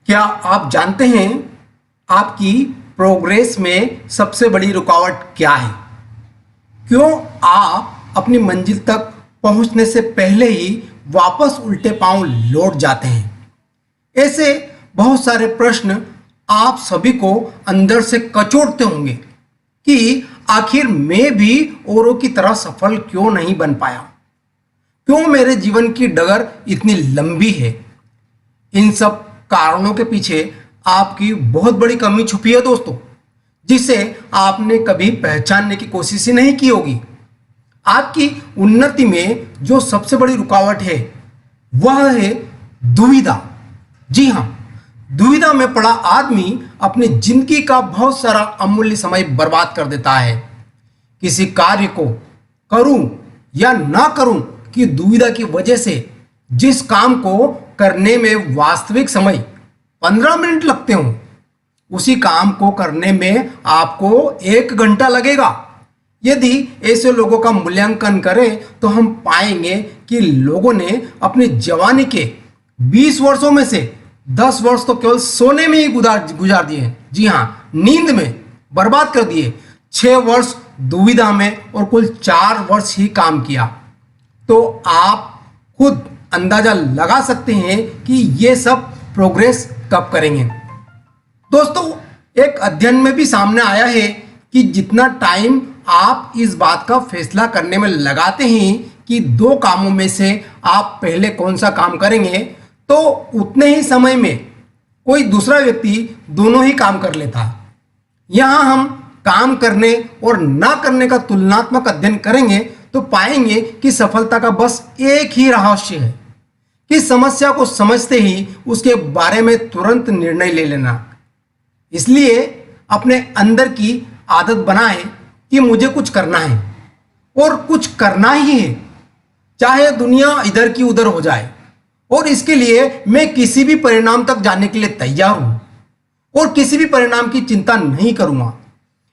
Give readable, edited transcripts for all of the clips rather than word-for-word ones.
क्या आप जानते हैं आपकी प्रोग्रेस में सबसे बड़ी रुकावट क्या है? क्यों आप अपनी मंजिल तक पहुंचने से पहले ही वापस उल्टे पांव लौट जाते हैं? ऐसे बहुत सारे प्रश्न आप सभी को अंदर से कचोटते होंगे कि आखिर मैं भी औरों की तरह सफल क्यों नहीं बन पाया? क्यों मेरे जीवन की डगर इतनी लंबी है? इन सब कारणों के पीछे आपकी बहुत बड़ी कमी छुपी है दोस्तों, जिसे आपने कभी पहचानने की कोशिश ही नहीं की होगी। आपकी उन्नति में जो सबसे बड़ी रुकावट है वह है दुविधा। जी हाँ, दुविधा में पड़ा आदमी अपनी जिंदगी का बहुत सारा अमूल्य समय बर्बाद कर देता है। किसी कार्य को करूं या ना करूं की दुविधा की वजह से जिस काम को करने में वास्तविक समय 15 मिनट लगते हो, उसी काम को करने में आपको 1 घंटा लगेगा। यदि ऐसे लोगों का मूल्यांकन करें तो हम पाएंगे कि लोगों ने अपनी जवानी के 20 वर्षों में से 10 वर्ष तो केवल सोने में ही गुजार दिए। जी हाँ, नींद में बर्बाद कर दिए। 6 वर्ष दुविधा में और कुल 4 वर्ष ही काम किया। तो आप खुद अंदाजा लगा सकते हैं कि ये सब प्रोग्रेस कब करेंगे। दोस्तों, एक अध्ययन में भी सामने आया है कि जितना टाइम आप इस बात का फैसला करने में लगाते हैं कि 2 कामों में से आप पहले कौन सा काम करेंगे, तो उतने ही समय में कोई दूसरा व्यक्ति दोनों ही काम कर लेता है। यहाँ हम काम करने और ना करने का तुलनात्मक अध्ययन करेंगे तो पाएंगे कि सफलता का बस एक ही रहस्य है कि समस्या को समझते ही उसके बारे में तुरंत निर्णय ले लेना। इसलिए अपने अंदर की आदत बनाएं कि मुझे कुछ करना है और कुछ करना ही है, चाहे दुनिया इधर की उधर हो जाए, और इसके लिए मैं किसी भी परिणाम तक जाने के लिए तैयार हूं और किसी भी परिणाम की चिंता नहीं करूंगा।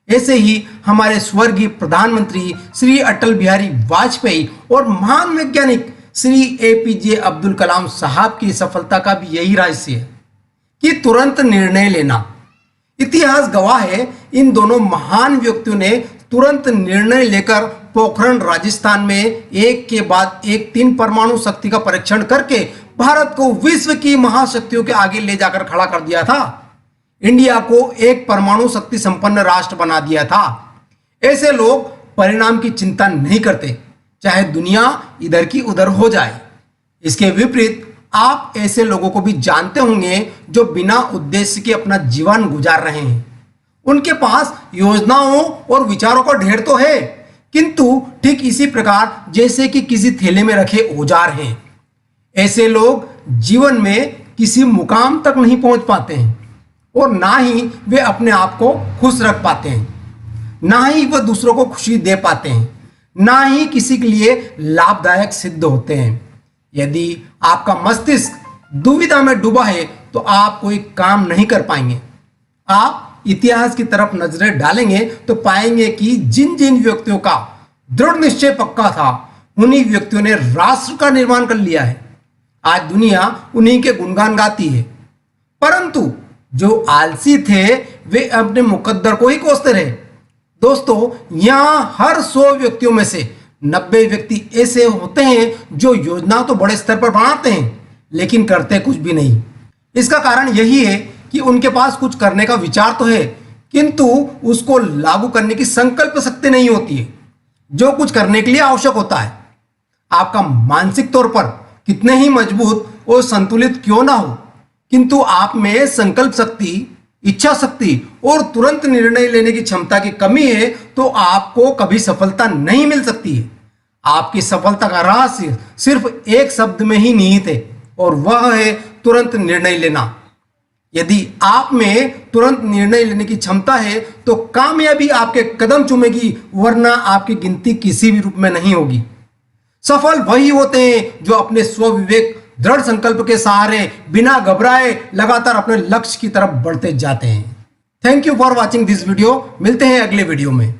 ऐसे ही हमारे स्वर्गीय प्रधानमंत्री श्री अटल बिहारी वाजपेयी और महान वैज्ञानिक श्री APJ अब्दुल कलाम साहब की सफलता का भी यही रहस्य है कि तुरंत निर्णय लेना। इतिहास गवाह है, इन दोनों महान व्यक्तियों ने तुरंत निर्णय लेकर पोखरण राजस्थान में एक के बाद एक 3 परमाणु शक्ति का परीक्षण करके भारत को विश्व की महाशक्तियों के आगे ले जाकर खड़ा कर दिया था। इंडिया को एक परमाणु शक्ति संपन्न राष्ट्र बना दिया था। ऐसे लोग परिणाम की चिंता नहीं करते, चाहे दुनिया इधर की उधर हो जाए। इसके विपरीत आप ऐसे लोगों को भी जानते होंगे जो बिना उद्देश्य के अपना जीवन गुजार रहे हैं। उनके पास योजनाओं और विचारों का ढेर तो है, किंतु ठीक इसी प्रकार जैसे कि किसी थैले में रखे औजार हैं। ऐसे लोग जीवन में किसी मुकाम तक नहीं पहुंच पाते हैं और ना ही वे अपने आप को खुश रख पाते हैं, ना ही वह दूसरों को खुशी दे पाते हैं, ना ही किसी के लिए लाभदायक सिद्ध होते हैं। यदि आपका मस्तिष्क दुविधा में डूबा है तो आप कोई काम नहीं कर पाएंगे। आप इतिहास की तरफ नजरें डालेंगे तो पाएंगे कि जिन जिन व्यक्तियों का दृढ़ निश्चय पक्का था, उन्हीं व्यक्तियों ने राष्ट्र का निर्माण कर लिया है। आज दुनिया उन्हीं के गुणगान गाती है, परंतु जो आलसी थे वे अपने मुकद्दर को ही कोसते रहे। दोस्तों, यहां हर 100 व्यक्तियों में से 90 व्यक्ति ऐसे होते हैं जो योजना तो बड़े स्तर पर बनाते हैं लेकिन करते कुछ भी नहीं। इसका कारण यही है कि उनके पास कुछ करने का विचार तो है, किंतु उसको लागू करने की संकल्प शक्ति नहीं होती है जो कुछ करने के लिए आवश्यक होता है। आपका मानसिक तौर पर कितने ही मजबूत और संतुलित क्यों ना हो, किंतु आप में संकल्प शक्ति, इच्छा शक्ति और तुरंत निर्णय लेने की क्षमता की कमी है तो आपको कभी सफलता नहीं मिल सकती है। आपकी सफलता का रहस्य सिर्फ एक शब्द में ही निहित है और वह है तुरंत निर्णय लेना। यदि आप में तुरंत निर्णय लेने की क्षमता है तो कामयाबी आपके कदम चूमेगी, वरना आपकी गिनती किसी भी रूप में नहीं होगी। सफल वही होते हैं जो अपने स्वविवेक, दृढ़ संकल्प के सहारे बिना घबराए लगातार अपने लक्ष्य की तरफ बढ़ते जाते हैं। Thank you for watching this video. मिलते हैं अगले वीडियो में।